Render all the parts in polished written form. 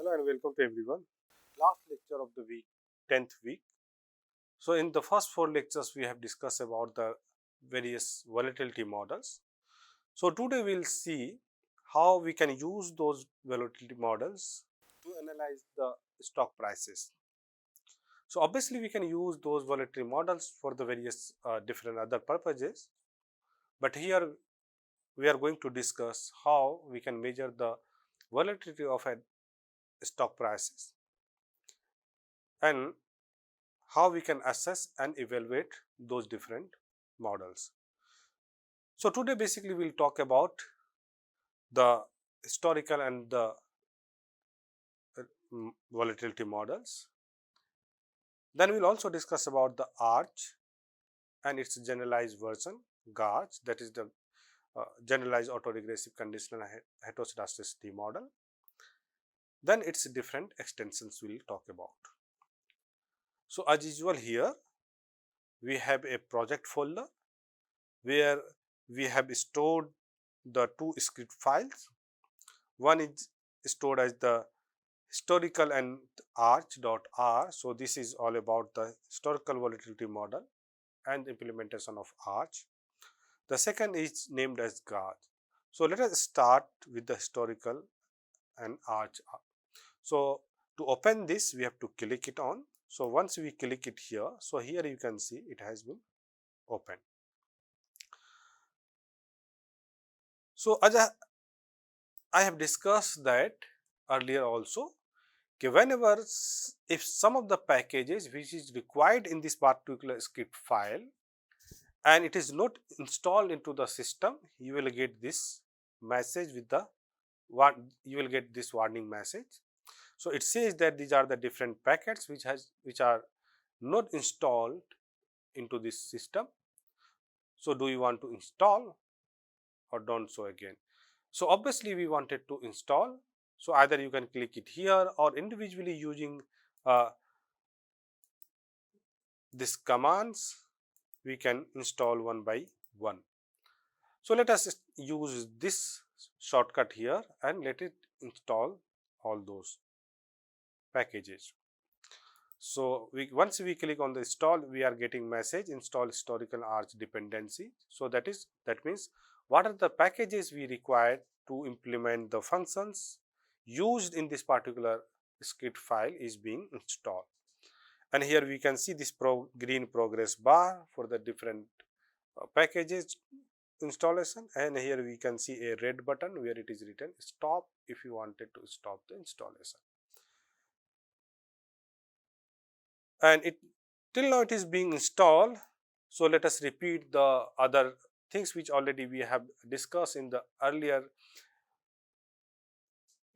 Hello and welcome to everyone. Last lecture of the week, 10th week. So in the first 4 lectures we have discussed about the various volatility models. So today we will see how we can use those volatility models to analyze the stock prices. So obviously we can use those volatility models for the various different other purposes, but here we are going to discuss how we can measure the volatility of a stock prices and how we can assess and evaluate those different models. So today basically we'll talk about the historical and the volatility models. Then we'll also discuss about the ARCH and its generalized version, GARCH, that is the generalized autoregressive conditional heteroscedasticity model. Then its different extensions we'll talk about. So as usual here we have a project folder where we have stored the 2 script files. One is stored as the historical and arch.r. So this is all about the historical volatility model and implementation of arch. The second is named as GARCH. So let us start with the historical and arch. So to open this we have to click it on. So once we click it here, so here you can see it has been opened. So as I have discussed that earlier also, whenever if some of the packages which is required in this particular script file and it is not installed into the system, you will get this message with the you will get this warning message. So it says that these are the different packets which are not installed into this system. So do you want to install or don't so again? So obviously we wanted to install. So either you can click it here or individually using these commands we can install one by one. So let us use this shortcut here and let it install all those packages. So once we click on the install, we are getting message install historical arch dependency. So that means what are the packages we require to implement the functions used in this particular script file is being installed. And here we can see this green progress bar for the different packages installation, and here we can see a red button where it is written stop if you wanted to stop the installation. And it till now it is being installed. So let us repeat the other things which already we have discussed in the earlier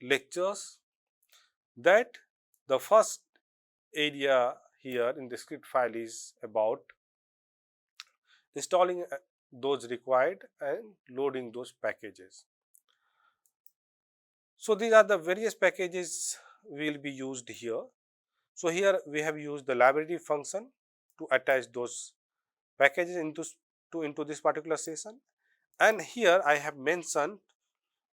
lectures, that the first area here in the script file is about installing those required and loading those packages. So these are the various packages will be used here. So here we have used the library function to attach those packages into this particular session, and here I have mentioned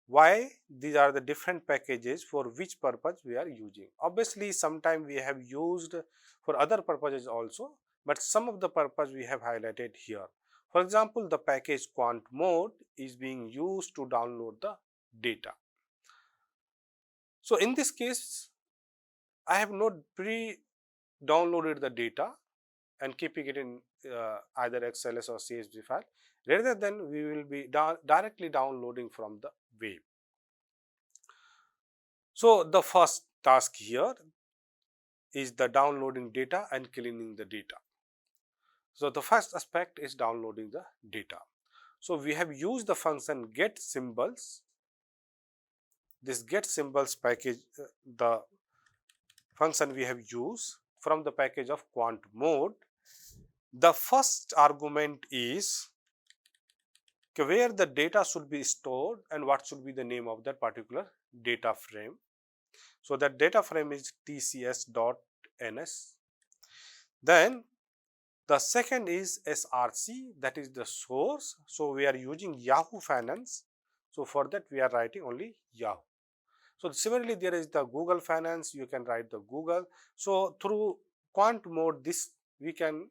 why these are the different packages for which purpose we are using. Obviously sometime we have used for other purposes also, but some of the purpose we have highlighted here. For example, the package quant mode is being used to download the data. So in this case I have not pre-downloaded the data and keeping it in either XLS or CSV file. Rather than we will be directly downloading from the web. So the first task here is the downloading data and cleaning the data. So the first aspect is downloading the data. So we have used the function get symbols. This get symbols package, the function we have used from the package of quant mode. The first argument is where the data should be stored and what should be the name of that particular data frame. So that data frame is tcs.ns. Then the second is src, that is the source. So we are using Yahoo Finance. So for that we are writing only Yahoo. So similarly, there is the Google Finance, you can write the Google. So through quant mode, this we can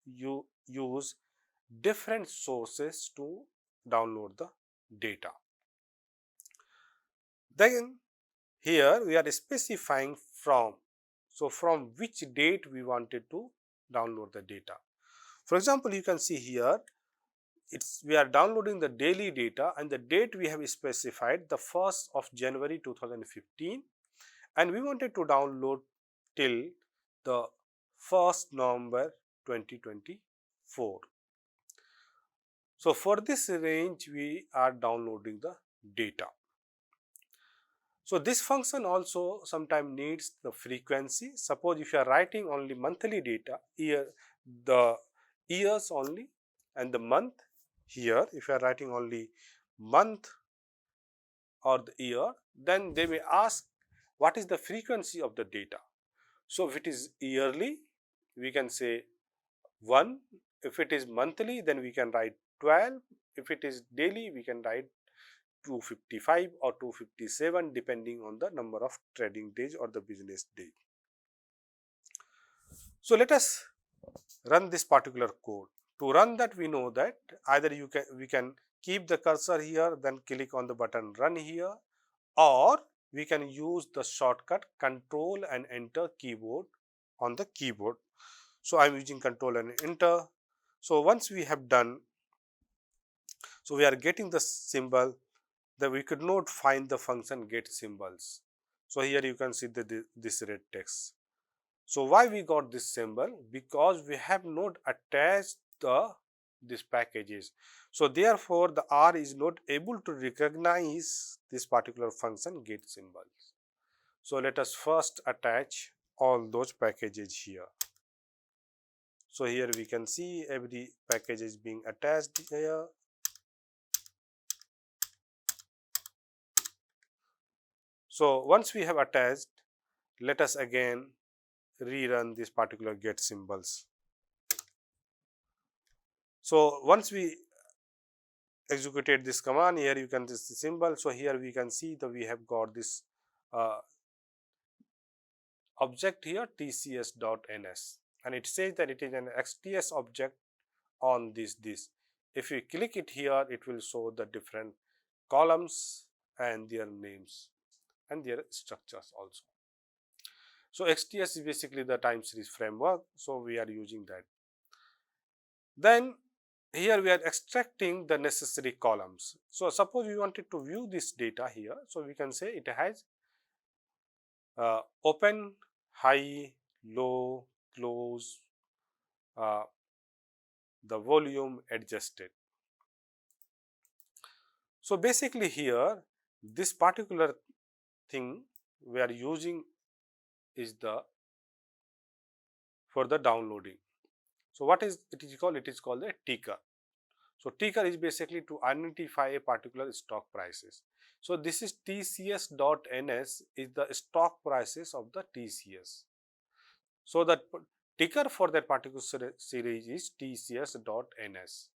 you use different sources to download the data. Then here we are specifying from, so from which date we wanted to download the data. For example, you can see here we are downloading the daily data, and the date we have specified the 1st of January 2015, and we wanted to download till the 1st November 2024. So for this range we are downloading the data. So this function also sometimes needs the frequency. Suppose if you are writing only monthly data, the years only, and the month here, if you are writing only month or the year, then they may ask what is the frequency of the data. So if it is yearly, we can say 1. If it is monthly, then we can write 12. If it is daily, we can write 255 or 257, depending on the number of trading days or the business day. So let us run this particular code. To run that, we know that either we can keep the cursor here, then click on the button run here, or we can use the shortcut Control and Enter keyboard on the keyboard. So I am using Control and Enter. So once we have done, so we are getting the symbol that we could not find the function get symbols. So here you can see this red text. So why we got this symbol? Because we have not attached these packages. So therefore the R is not able to recognize this particular function get symbols. So let us first attach all those packages here. So here we can see every package is being attached here. So once we have attached, let us again rerun this particular get symbols. So once we executed this command, here you can see the symbol. So here we can see that we have got this object here tcs.ns, and it says that it is an XTS object on this. If we click it here, it will show the different columns and their names and their structures also. So XTS is basically the time series framework, so we are using that. Then here we are extracting the necessary columns. So suppose we wanted to view this data here, so we can say it has open, high, low, close, the volume adjusted. So basically here this particular thing we are using is for the downloading. So what is it is called? It is called a ticker. So ticker is basically to identify a particular stock prices. So this is tcs.ns is the stock prices of the TCS. So that ticker for that particular series is tcs.ns.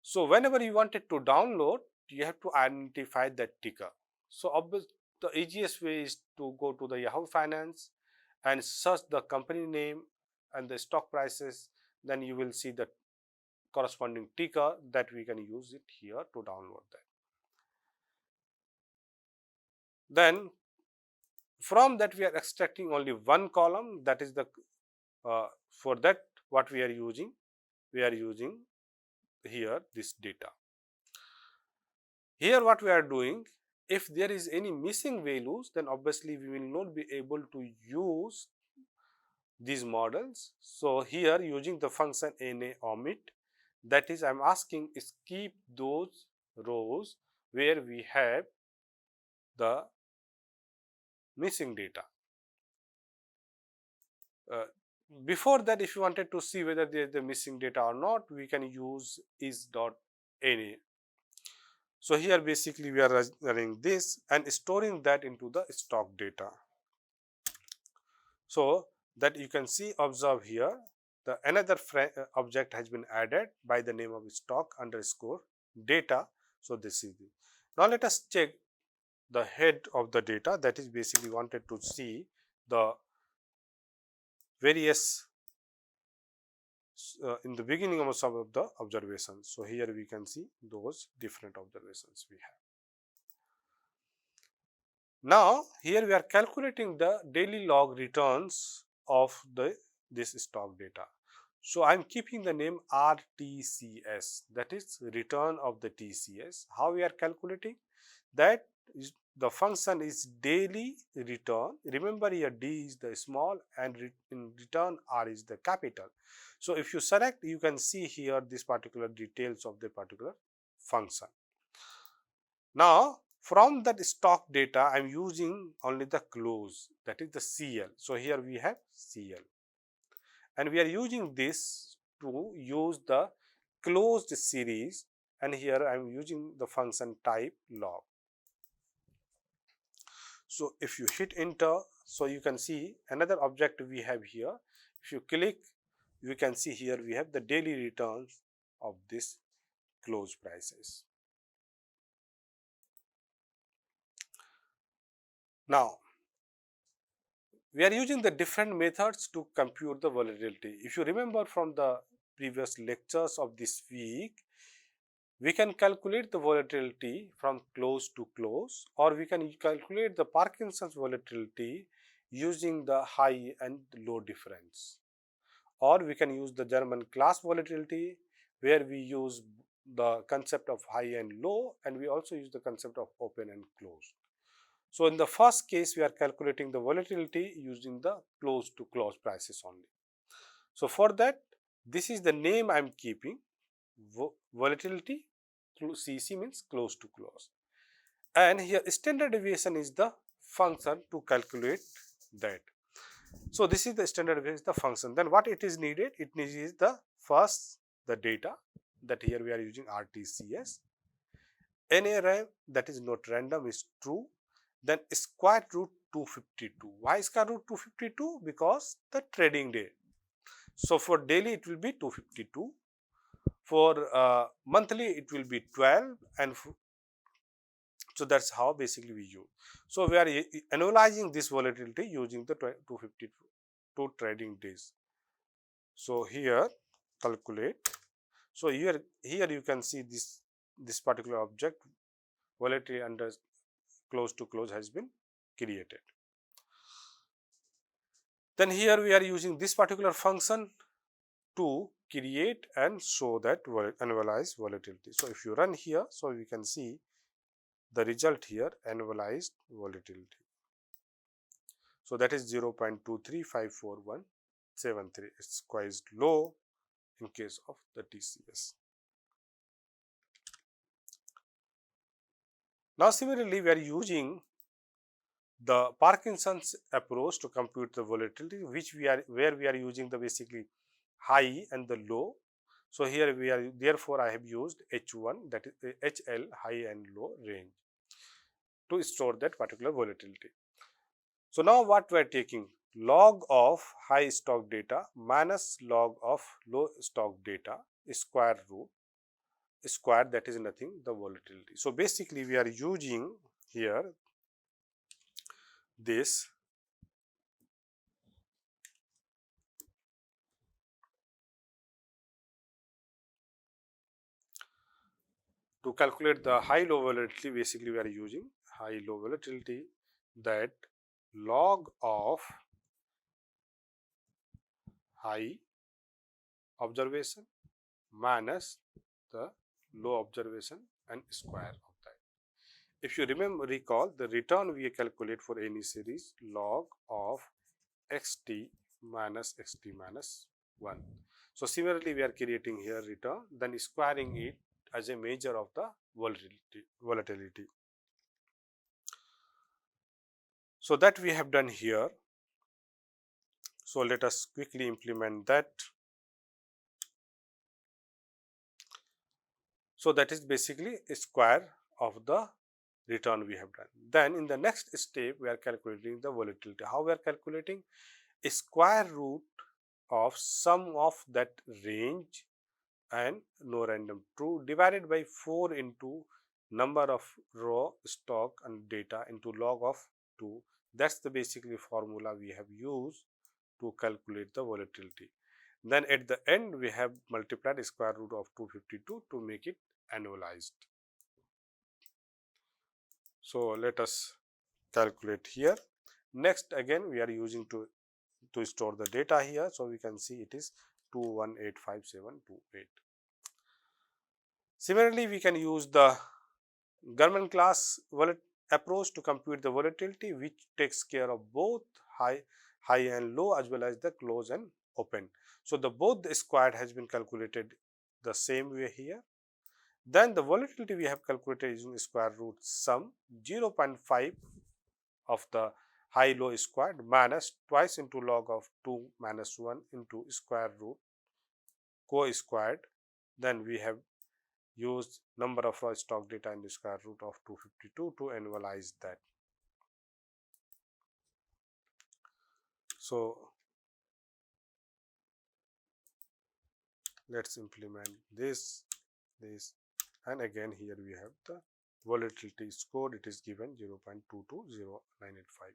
So whenever you wanted to download, you have to identify that ticker. So obviously the easiest way is to go to the Yahoo Finance and search the company name and the stock prices. Then you will see the corresponding ticker that we can use it here to download that. Then from that we are extracting only one column, that is the for that what we are using here this data. Here what we are doing, if there is any missing values, then obviously we will not be able to use these models. So here using the function na omit, that is I am asking is keep those rows where we have the missing data. Before that, if you wanted to see whether there is the missing data or not, we can use is.na. So here basically we are running this and storing that into the stock data. So that you can see, observe here, the another object has been added by the name of stock underscore data. So this is it. Now let us check the head of the data, that is basically wanted to see the various in the beginning of some of the observations. So here we can see those different observations we have. Now here we are calculating the daily log returns of this stock data. So I am keeping the name RTCS, that is return of the TCS. How we are calculating? That is, the function is daily return. Remember here D is the small and in return R is the capital. So if you select, you can see here this particular details of the particular function. Now from that stock data I am using only the close, that is the CL. So here we have CL, and we are using this to use the closed series, and here I am using the function type log. So if you hit enter, so you can see another object we have here. If you click, you can see here we have the daily returns of this close prices. Now we are using the different methods to compute the volatility. If you remember from the previous lectures of this week, we can calculate the volatility from close to close, or we can calculate the Parkinson's volatility using the high and low difference, or we can use the German class volatility, where we use the concept of high and low, and we also use the concept of open and closed. So in the first case, we are calculating the volatility using the close to close prices only. So for that, this is the name I am keeping, volatility, CC means close to close, and here standard deviation is the function to calculate that. So this is the standard deviation, the function. Then what it is needed? It needs the first the data, that here we are using RTCS. NARM, that is not random, is true. Then square root 252. Why square root 252? Because the trading day. So for daily it will be 252. For monthly it will be 12, and so that's how basically we use. So we are analyzing this volatility using the 252 trading days. So here calculate. So here you can see this particular object, volatility under close to close, has been created. Then here we are using this particular function to create and show that annualized volatility. So if you run here, so we can see the result here, annualized volatility. So that is 0.235417. It's quite low in case of the TCS. Now similarly, we are using the Parkinson's approach to compute the volatility, where we are using the basically high and the low. So here we are, therefore I have used H1, that is HL, high and low range, to store that particular volatility. So now what we are taking, log of high stock data minus log of low stock data, square root, square, that is nothing, the volatility. So basically we are using here this to calculate the high low volatility. Basically we are using high low volatility, that log of high observation minus the low observation and square of that. If you recall, the return we calculate for any series, log of xt minus 1. So similarly we are creating here return, then squaring it as a measure of the volatility. So that we have done here. So let us quickly implement that. So that is basically a square of the return we have done. Then in the next step we are calculating the volatility. How we are calculating? A square root of sum of that range and no random true divided by 4 into number of raw stock and data into log of 2. That's the basically formula we have used to calculate the volatility. Then at the end we have multiplied square root of 252 to make it annualized. So let us calculate here. Next again we are using to store the data here. So we can see it is 2185,728. Similarly, we can use the Garman class approach to compute the volatility, which takes care of both high and low as well as the close and open. So the both the squared has been calculated the same way here. Then the volatility we have calculated using square root sum 0.5 of the high low squared minus twice into log of 2 minus 1 into square root co-squared. Then we have used number of raw stock data in the square root of 252 to annualize that. So let's implement this, and again here we have the volatility score. It is given 0.220985.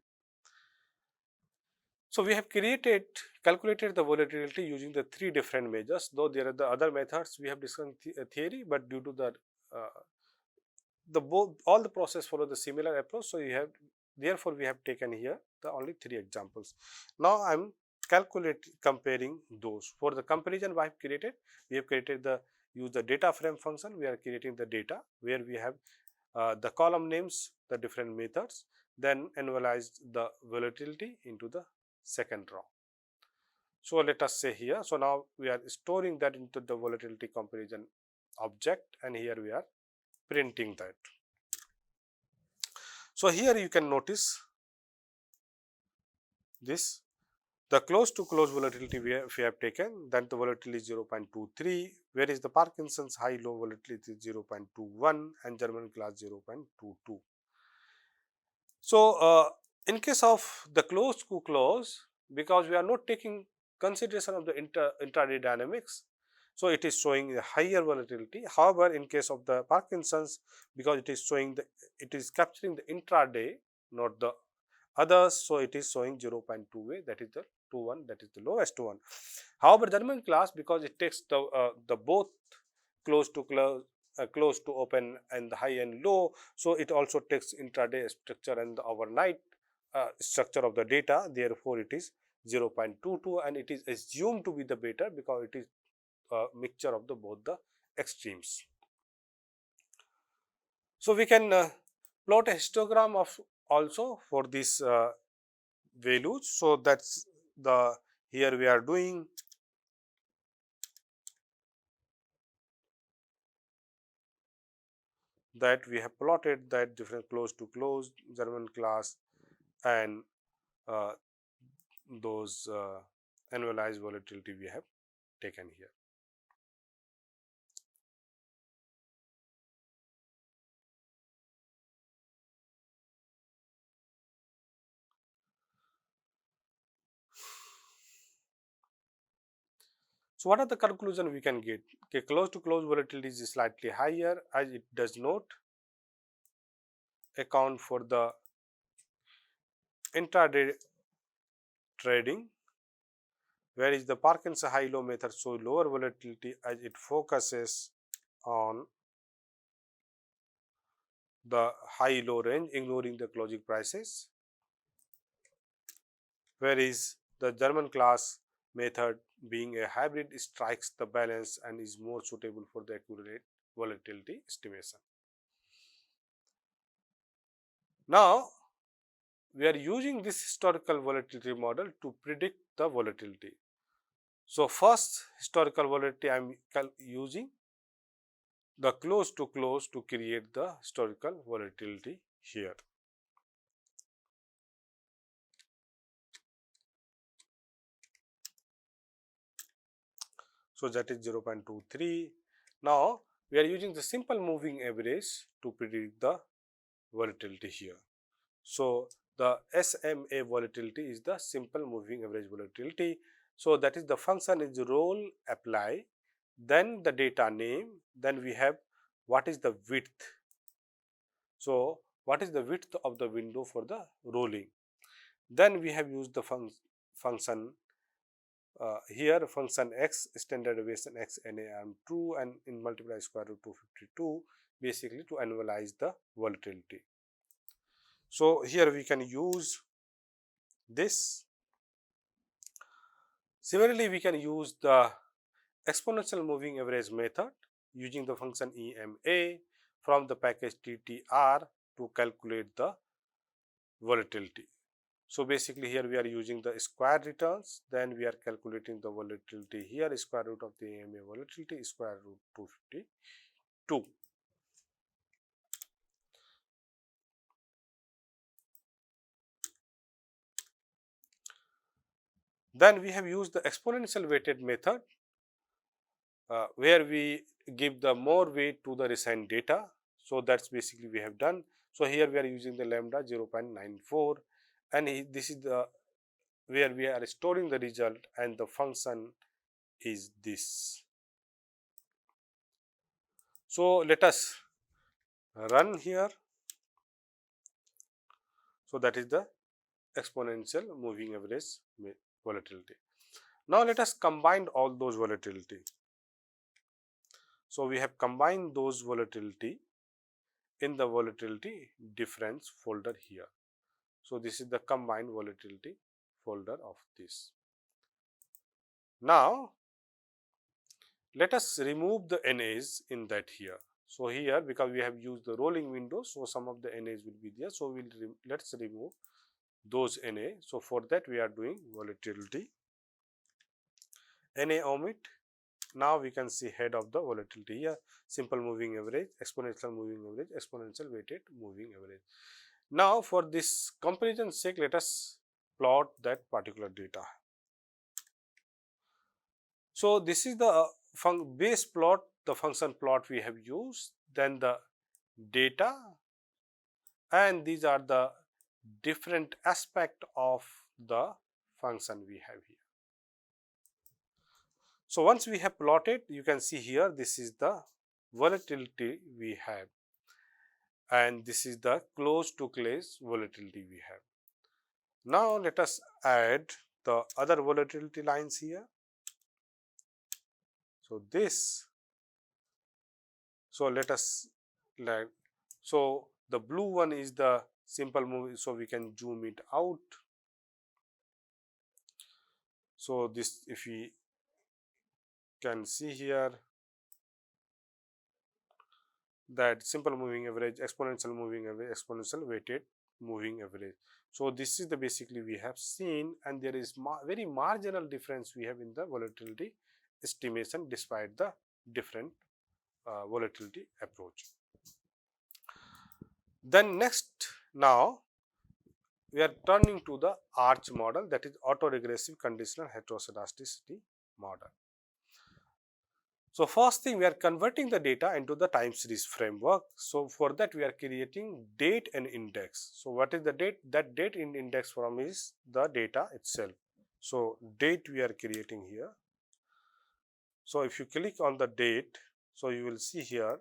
So we have calculated the volatility using the three different measures, though there are the other methods we have discussed theory, but due to the all the process follow the similar approach. So therefore we have taken here the only three examples. Now I am comparing those. For the comparison we have created use the data frame function. We are creating the data where we have the column names, the different methods, then analyzed the volatility into the second row. So let us say here, so now we are storing that into the volatility comparison object, and here we are printing that. So here you can notice this, the close to close volatility we have taken, then the volatility is 0.23, whereas the Parkinson's high low volatility is 0.21 and German class 0.22. So in case of the close to close, because we are not taking consideration of the intraday dynamics, so it is showing a higher volatility. However, in case of the Parkinson's, because it is capturing the intraday, not the others, so it is showing 0.2, that is the 21, that is the lowest one. However, German class, because it takes the both close to open and the high and low, so it also takes intraday structure and the overnight structure of the data. Therefore it is 0.22, and it is assumed to be the better because it is a mixture of both the extremes. So we can plot a histogram of also for these values. So that's the here we are doing that we have plotted that different close to close German class and those annualized volatility we have taken here. So what are the conclusion we can get? Okay, close to close volatility is slightly higher as it does not account for the intraday trading, whereas the Parkinson high-low method shows lower volatility as it focuses on the high-low range, ignoring the closing prices, whereas the German class method, being a hybrid, strikes the balance and is more suitable for the accurate volatility estimation. Now, we are using this historical volatility model to predict the volatility. So, first historical volatility I am using the close to close to create the historical volatility here. So, that is 0.23. Now, we are using the simple moving average to predict the volatility here. So, the SMA volatility is the simple moving average volatility. So, that is the function is roll apply, then the data name, then we have what is the width So what is the width of the window for the rolling? Then we have used the function here function x, standard deviation x na arm true, and in multiply square root 252 basically to analyze the volatility. So here we can use this. Similarly, we can use the exponential moving average method using the function EMA from the package TTR to calculate the volatility. So basically here we are using the square returns, then we are calculating the volatility here, square root of the EMA volatility square root 252. Then we have used the exponential weighted method where we give the more weight to the recent data. So that's basically we have done. So here we are using the lambda 0.94, and this is the where we are storing the result, and the function is this. So let us run here. So that is the exponential moving average volatility. Now let us combine all those volatility. So we have combined those volatility in the volatility difference folder here. So this is the combined volatility folder of this. Now let us remove the NAs in that here. So here, because we have used the rolling window, so some of the NAs will be there. So let's remove those NA. So for that we are doing volatility NA omit. Now we can see head of the volatility here, simple moving average, exponential moving average, exponential weighted moving average. Now for this comparison sake, let us plot that particular data. So this is the base plot, the function plot we have used, then the data, and these are the different aspect of the function we have here. So once we have plotted, you can see here this is the volatility we have, and this is the close to close volatility we have. Now let us add the other volatility lines here. So this, so let us like, so the blue one is the simple move, so we can zoom it out. So this, if we can see here, that simple moving average, exponential moving average, exponential weighted moving average. So this is the basically we have seen, and there is very marginal difference we have in the volatility estimation despite the different volatility approach. Then next, now we are turning to the ARCH model, that is autoregressive conditional heteroscedasticity model. So first thing, we are converting the data into the time series framework. So for that we are creating date and index. So what is the date? That date in index from is the data itself. So date we are creating here. So if you click on the date, so you will see here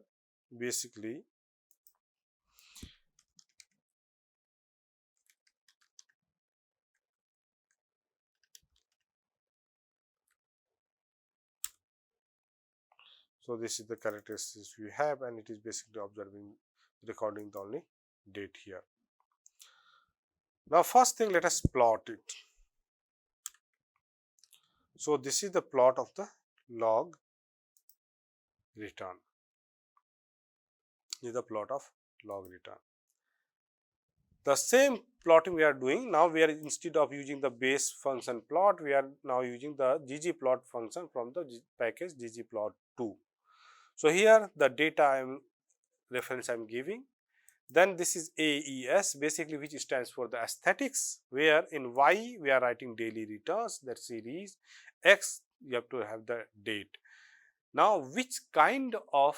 basically so this is the characteristics we have, and it is basically observing, recording the only date here. Now first thing, let us plot it. So this is the plot of the log return. This is the plot of log return. The same plotting we are doing now, we are instead of using the base function plot, we are now using the ggplot function from the package ggplot2. So here the data reference I am giving. Then this is AES, basically which stands for the aesthetics, where in Y we are writing daily returns, that series, X you have to have the date. Now which kind of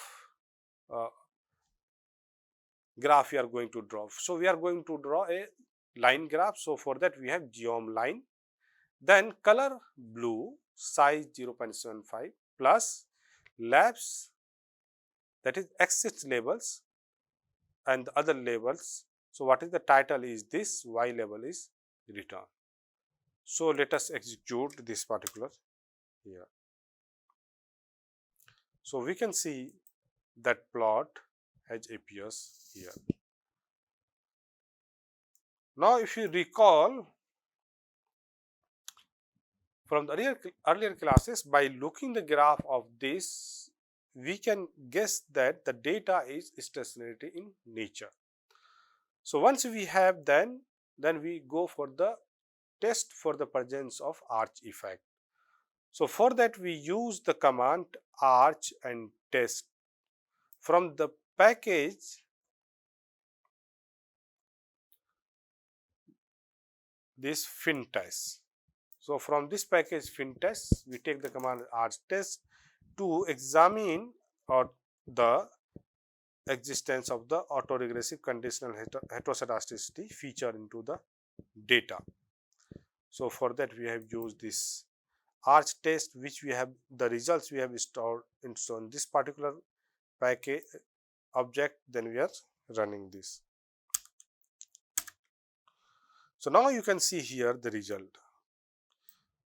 graph we are going to draw? So we are going to draw a line graph. So for that we have geom line, then color blue, size 0.75 plus labs, that is axis labels, and the other labels. So what is the title is this, y label is return. So let us execute this particular here. So we can see that plot has appears here. Now if you recall from the earlier classes, by looking the graph of this, we can guess that the data is stationary in nature. So once we have then we go for the test for the presence of arch effect. So for that we use the command arch and test from the package this fintest. So from this package fintest, we take the command arch test to examine or the existence of the autoregressive conditional heteroscedasticity feature into the data. So for that we have used this arch test, which we have the results we have stored in this particular package object. Then we are running this. So now you can see here the result.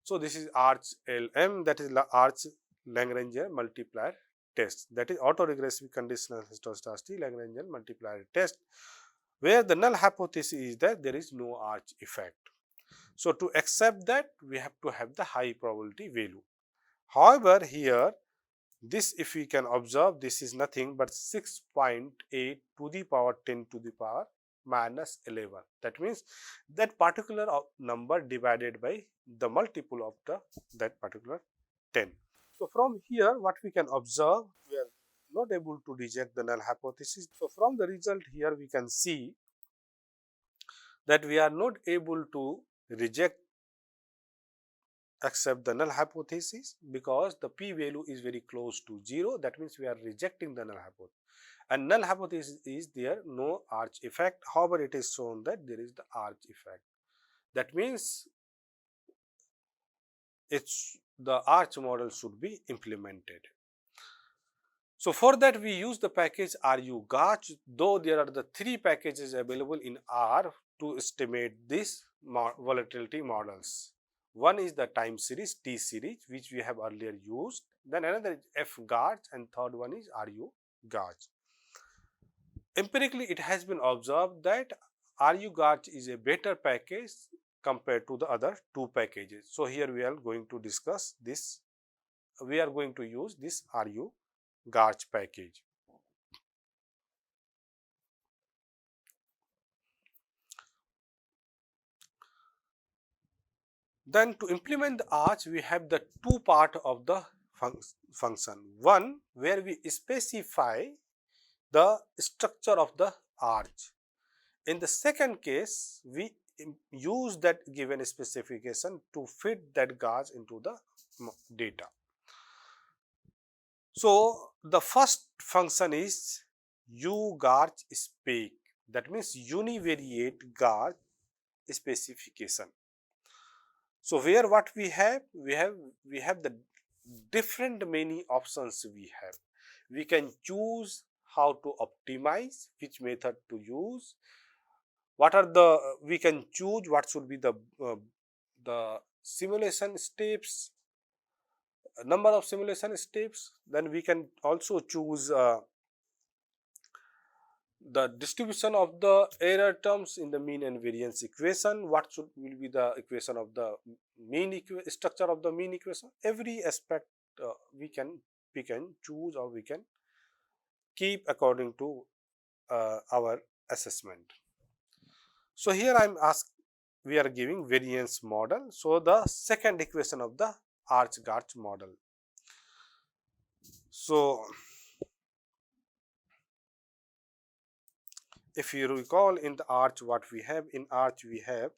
So this is ARCH LM, that is ARCH Lagrangian multiplier test, that is autoregressive conditional heteroscedasticity Lagrangian multiplier test, where the null hypothesis is that there is no arch effect. So to accept that, we have to have the high probability value. However, here this, if we can observe, this is nothing but 6.8 to the power 10 to the power minus 11. That means that particular number divided by the multiple of that particular 10. So from here what we can observe, we are not able to reject the null hypothesis. So from the result here we can see that we are not able to accept the null hypothesis because the p value is very close to 0. That means we are rejecting the null hypothesis, and null hypothesis is there no arch effect. However, it is shown that there is the arch effect. That means the arch model should be implemented. So for that we use the package RU-GARCH, though there are the 3 packages available in R to estimate this volatility models. One is the time series T series, which we have earlier used. Then another is F-GARCH, and third one is RU-GARCH. Empirically, it has been observed that RU-GARCH is a better package compared to the other 2 packages. So here we are going to discuss this. We are going to use this RU-GARCH package. Then to implement the arch, we have the 2 parts of the function. One where we specify the structure of the arch. In the second case, we use that given specification to fit that GARCH into the data. So the first function is U-GARCH spec, that means univariate GARCH specification. So where what we have the different many options we have. We can choose how to optimize, which method to use, what are the we can choose what should be the simulation steps, number of simulation steps. Then we can also choose the distribution of the error terms in the mean and variance equation, what will be the equation of the mean structure of the mean equation. Every aspect we can choose, or we can keep according to our assessment. So here we are giving variance model. So the second equation of the ARCH-GARCH model. So if you recall, in the ARCH, what we have in ARCH, we have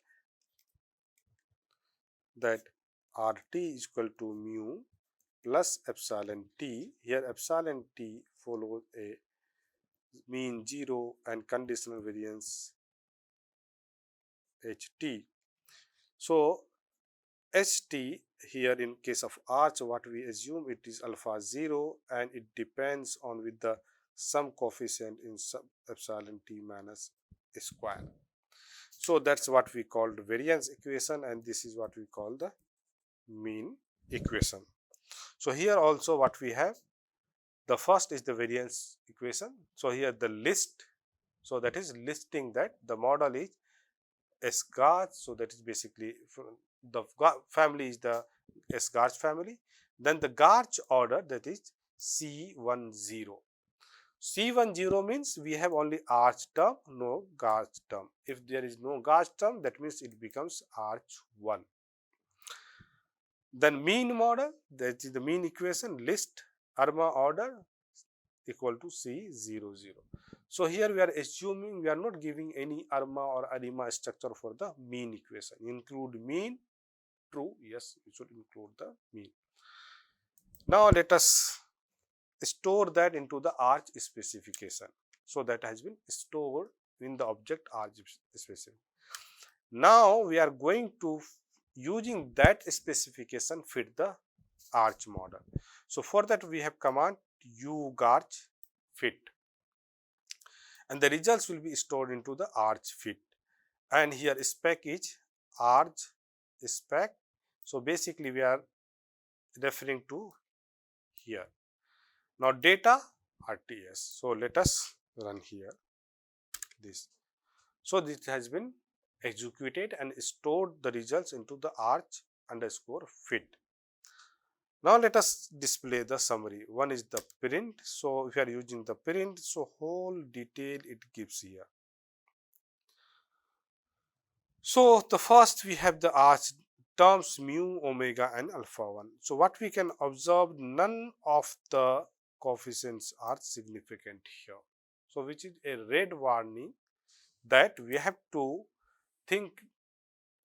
that RT is equal to mu plus epsilon t. Here epsilon t follows a mean 0 and conditional variance HT. So HT here in case of ARCH, what we assume, it is alpha 0 and it depends on with the some coefficient in sub epsilon t minus square. So that's what we call the variance equation, and this is what we call the mean equation. So here also what we have, the first is the variance equation. So here the list, so that is listing that the model is ARCH, so that is basically the family is the ARCH family. Then the GARCH order, that is C10. C10 means we have only ARCH term, no GARCH term. If there is no GARCH term, that means it becomes ARCH1. Then mean model, that is the mean equation, list ARMA order equal to C00. So here we are assuming, we are not giving any ARMA or ARIMA structure for the mean equation. Include mean, true, yes, we should include the mean. Now let us store that into the ARCH specification. So that has been stored in the object ARCH specification. Now we are going to using that specification fit the ARCH model. So for that we have command ugarch fit, and the results will be stored into the ARCH fit. And here spec is ARCH spec. So basically we are referring to here. Now data RTS. So let us run here this. So this has been executed and stored the results into the ARCH underscore fit. Now let us display the summary. One is the print. So if you are using the print, so whole detail it gives here. So the first we have the ARCH terms mu, omega and alpha 1. So what we can observe, none of the coefficients are significant here. So which is a red warning that we have to think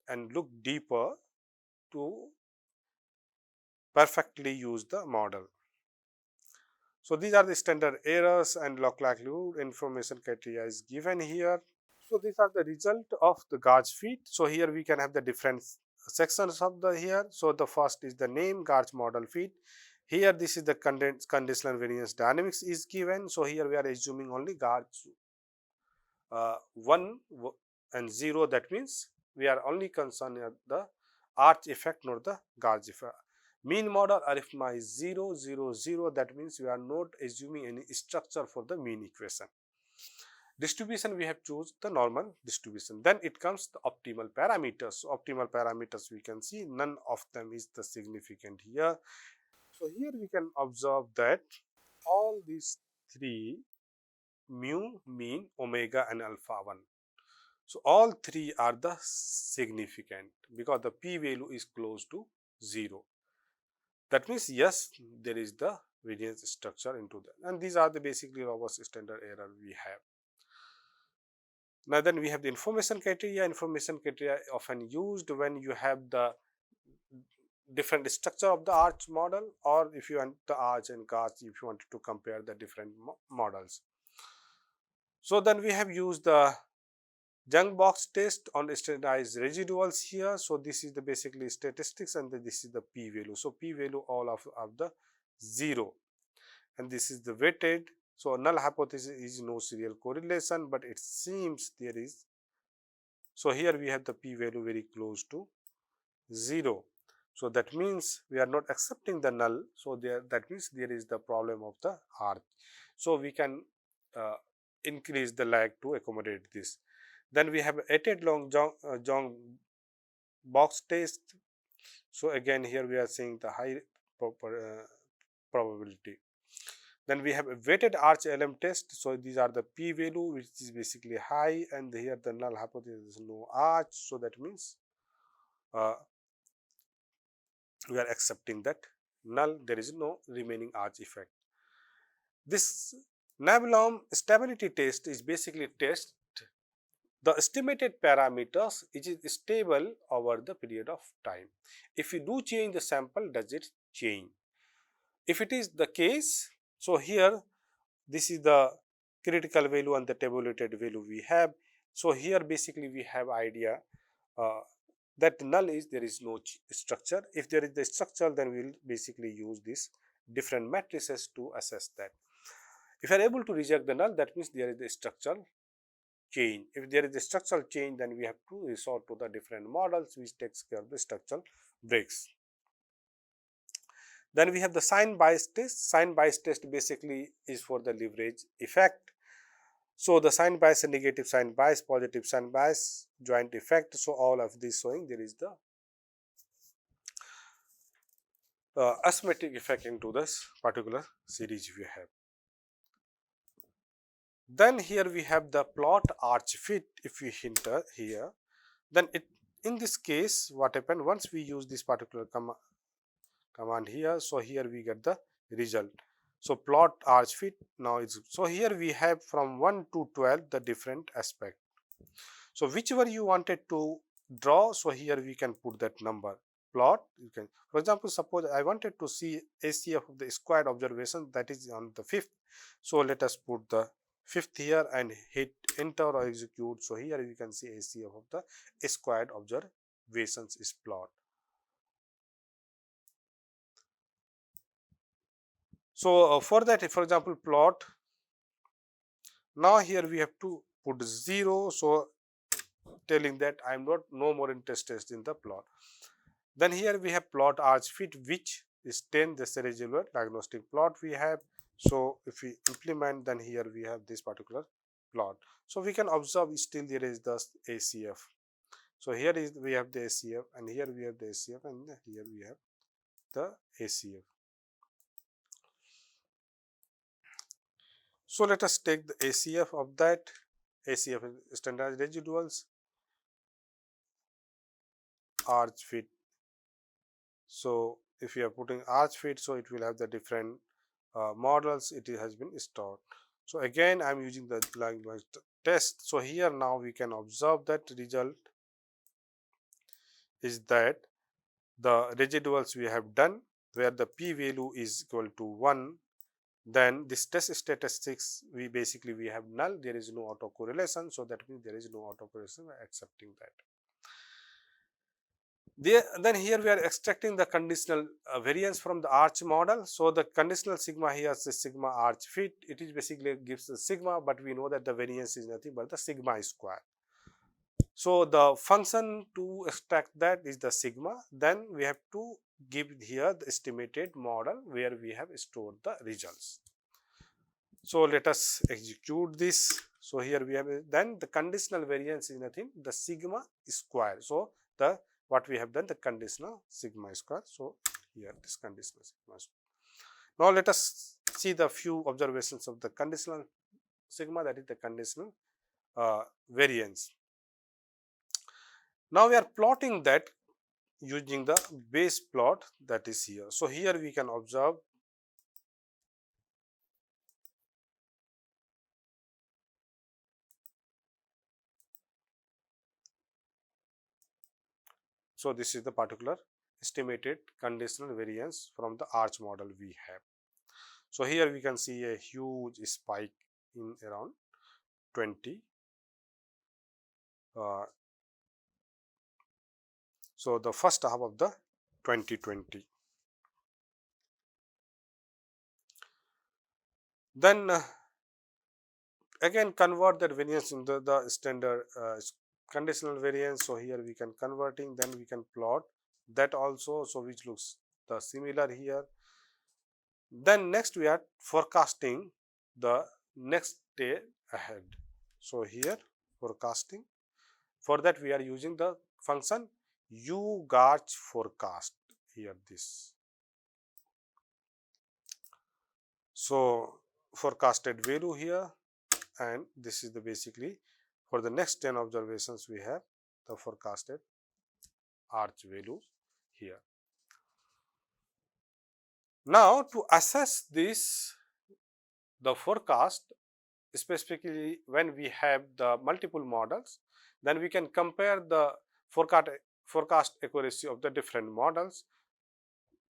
and look deeper to perfectly use the model. So these are the standard errors and log likelihood information criteria is given here. So these are the result of the GARCH fit. So here we can have the different sections of the here. So the first is the name GARCH model fit. Here this is the conditional variance dynamics is given. So here we are assuming only GARCH 1 and 0. That means we are only concerned with the ARCH effect, not the GARCH effect. Mean model arithmetic is 0, 0, 0. That means we are not assuming any structure for the mean equation. Distribution, we have choose the normal distribution. Then it comes the optimal parameters. So optimal parameters we can see none of them is the significant here. So here we can observe that all these three, mu, mean, omega and alpha 1. So all three are the significant because the p value is close to 0. That means yes, there is the variance structure into that, and these are the basically robust standard error we have. Now then we have the information criteria. Information criteria often used when you have the different structure of the ARCH model, or if you want the ARCH and GARCH, if you wanted to compare the different models. So then we have used the junk box test on standardized residuals here. So this is the basically statistics, and this is the p value. So p value all of the 0, and this is the weighted. So null hypothesis is no serial correlation, but it seems there is. So here we have the p value very close to 0. So that means we are not accepting the null. So that means there is the problem of the ARCH. So we can increase the lag to accommodate this. Then we have weighted long junk box test. So again here we are seeing the high probability. Then we have a weighted ARCH LM test. So these are the p value which is basically high, and here the null hypothesis is no ARCH. So that means we are accepting that null, there is no remaining ARCH effect. This Navier stability test is basically test the estimated parameters is stable over the period of time. If you do change the sample, does it change? If it is the case, so here this is the critical value and the tabulated value we have. So here basically we have idea that null is there is no structure. If there is the structure, then we will basically use this different matrices to assess that. If you are able to reject the null, that means there is a structural change. If there is a structural change, then we have to resort to the different models which takes care of the structural breaks. Then we have the sign bias test. Sign bias test basically is for the leverage effect. So the sign bias and negative sign bias, positive sign bias, joint effect. So all of this showing there is the asymmetric effect into this particular series we have. Then here we have the plot arch fit. If we enter here, then it in this case what happened, once we use this particular command here, so here we get the result. So plot arch fit. Now it's so here we have from 1 to 12 the different aspect. So whichever you wanted to draw, so here we can put that number. Plot, you can, for example, suppose I wanted to see ACF of the squared observation, that is on the 5th. So let us put the 5th here and hit enter or execute. So here you can see ACF of the squared observations is plot. So for that, for example, plot. Now here we have to put 0. So telling that I am not no more interested in the plot. Then here we have plot arch fit, which is 10, the irregular diagnostic plot we have. So if we implement, then here we have this particular plot. So we can observe still there is the ACF. So here is we have the ACF, and here we have the ACF, and here we have the ACF. So let us take the ACF of that. ACF is standardized residuals, arch fit. So if you are putting arch fit, so it will have the different models it has been stored. So again I am using the language test. So here now we can observe that result is that the residuals we have done where the p value is equal to 1, then this test statistics we basically we have null, there is no autocorrelation. So that means there is no autocorrelation, accepting that. Then here we are extracting the conditional variance from the arch model. So the conditional sigma here is the sigma arch fit. It is basically gives the sigma, but we know that the variance is nothing but the sigma square. So the function to extract that is the sigma. Then we have to give here the estimated model where we have stored the results. So let us execute this. So here we have then the conditional variance is nothing the sigma square. So the what we have done the conditional sigma square. So here this conditional sigma square. Now let us see the few observations of the conditional sigma, that is the conditional variance. Now we are plotting that using the base plot that is here. So here we can observe so this is the particular estimated conditional variance from the arch model we have. So here we can see a huge spike in around 20. So the first half of the 2020. Then again convert that variance into the standard conditional variance. So here we can converting, then we can plot that also, so which looks the similar here. Then next we are forecasting the next day ahead. So here forecasting, for that we are using the function ARCH forecast here this. So forecasted value here, and this is the basically for the next 10 observations we have the forecasted arch values here. Now to assess this the forecast, specifically when we have the multiple models, then we can compare the forecast accuracy of the different models.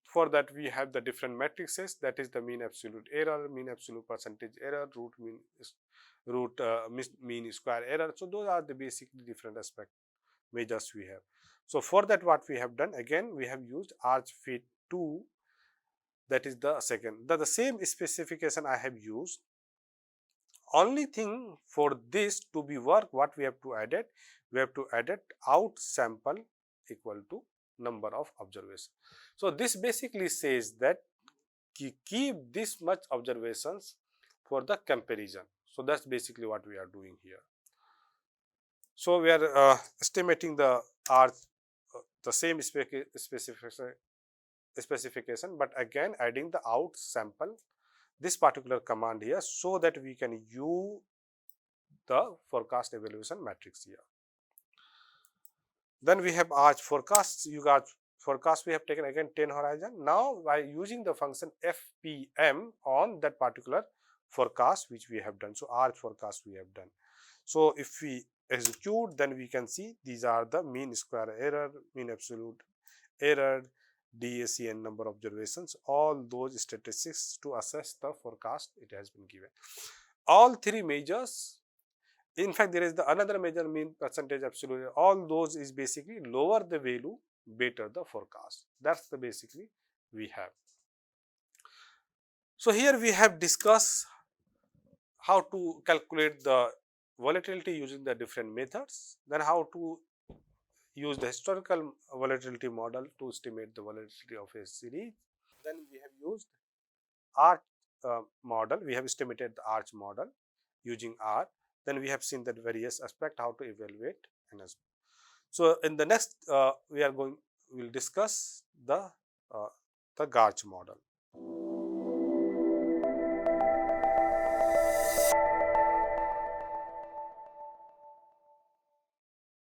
For that we have the different matrices, that is the mean absolute error, mean absolute percentage error, mean square error. So those are the basically different aspect measures we have. So for that what we have done, again we have used arch fit 2, that is the second. The same specification I have used only thing for this to be work, what we have to add it, we have to add it out sample equal to number of observations. So this basically says that keep this much observations for the comparison. So that's basically what we are doing here. So we are estimating the R, the same specification, but again adding the out sample this particular command here, so that we can use the forecast evaluation matrix here. Then we have ARCH forecast. You got forecast, we have taken again 10 horizon. Now by using the function FPM on that particular forecast which we have done. So ARCH forecast we have done. So if we execute, then we can see these are the mean square error, mean absolute error, DAC and number of observations, all those statistics to assess the forecast it has been given. All three measures, in fact there is the another measure, mean percentage absolute error, all those is basically lower the value, better the forecast. That's the basically we have. So here we have discussed how to calculate the volatility using the different methods, then how to use the historical volatility model to estimate the volatility of a series. Then we have used ARCH model, we have estimated the ARCH model using R. Then we have seen that various aspect how to evaluate and as well. So in the next we will discuss the GARCH model.